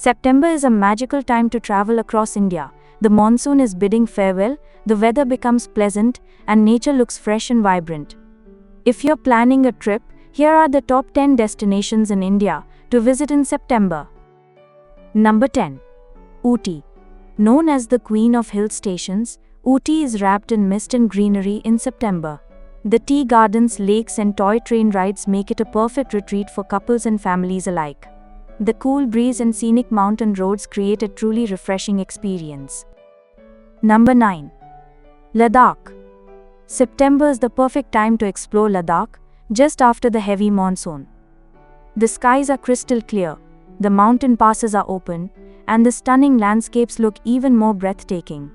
September is a magical time to travel across India. The monsoon is bidding farewell, the weather becomes pleasant, and nature looks fresh and vibrant. If you're planning a trip, here are the top 10 destinations in India to visit in September. Number 10. Ooty. Known as the Queen of Hill Stations, Ooty is wrapped in mist and greenery in September. The tea gardens, lakes, and toy train rides make it a perfect retreat for couples and families alike. The cool breeze and scenic mountain roads create a truly refreshing experience. Number 9. Ladakh. September is the perfect time to explore Ladakh, just after the heavy monsoon. The skies are crystal clear, the mountain passes are open, and the stunning landscapes look even more breathtaking.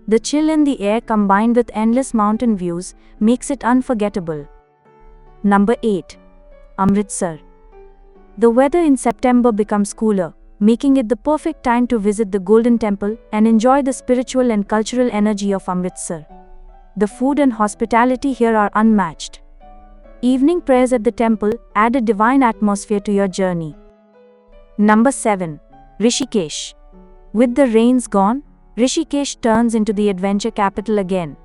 The chill in the air combined with endless mountain views makes it unforgettable. Number 8. Amritsar. The weather in September becomes cooler, making it the perfect time to visit the Golden Temple and enjoy the spiritual and cultural energy of Amritsar. The food and hospitality here are unmatched. Evening prayers at the temple add a divine atmosphere to your journey. Number 7. Rishikesh. With the rains gone, Rishikesh turns into the adventure capital again.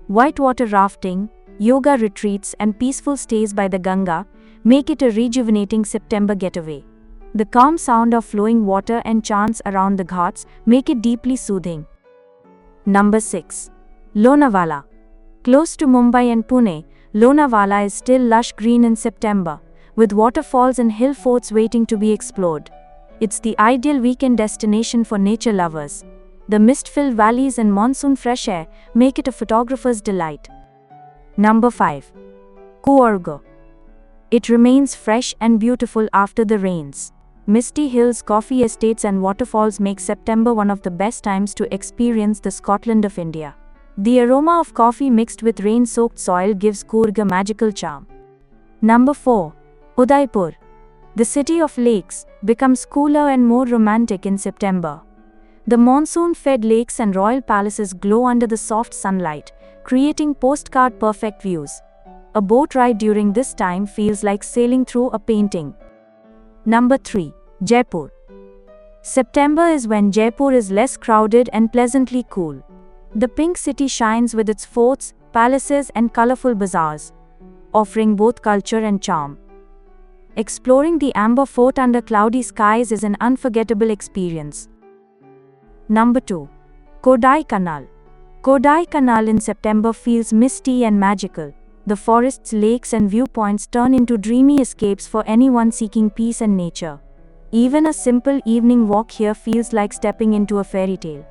Whitewater rafting, yoga retreats, and peaceful stays by the Ganga make it a rejuvenating September getaway. The calm sound of flowing water and chants around the ghats make it deeply soothing. Number 6. Lonavala. Close to Mumbai and Pune, Lonavala is still lush green in September, with waterfalls and hill forts waiting to be explored. It's the ideal weekend destination for nature lovers. The mist-filled valleys and monsoon fresh air make it a photographer's delight. Number 5. Coorg. It remains fresh and beautiful after the rains. Misty hills, coffee estates, and waterfalls make September one of the best times to experience the Scotland of India. The aroma of coffee mixed with rain-soaked soil gives Coorg a magical charm. Number 4. Udaipur. The city of lakes becomes cooler and more romantic in September. The monsoon-fed lakes and royal palaces glow under the soft sunlight, creating postcard-perfect views. A boat ride during this time feels like sailing through a painting. Number 3. Jaipur. September is when Jaipur is less crowded and pleasantly cool. The pink city shines with its forts, palaces, and colorful bazaars, offering both culture and charm. Exploring the Amber Fort under cloudy skies is an unforgettable experience. Number 2. Kodaikanal. Kodaikanal in September feels misty and magical. The forests, lakes, and viewpoints turn into dreamy escapes for anyone seeking peace and nature. Even a simple evening walk here feels like stepping into a fairy tale.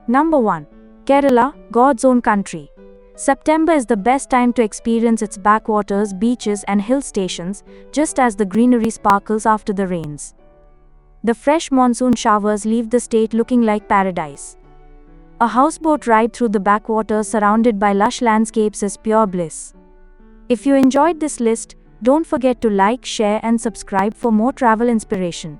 Number 1. Kerala, God's own country. September is the best time to experience its backwaters, beaches, and hill stations, just as the greenery sparkles after the rains. The fresh monsoon showers leave the state looking like paradise. A houseboat ride through the backwaters surrounded by lush landscapes is pure bliss. If you enjoyed this list, don't forget to like, share, and subscribe for more travel inspiration.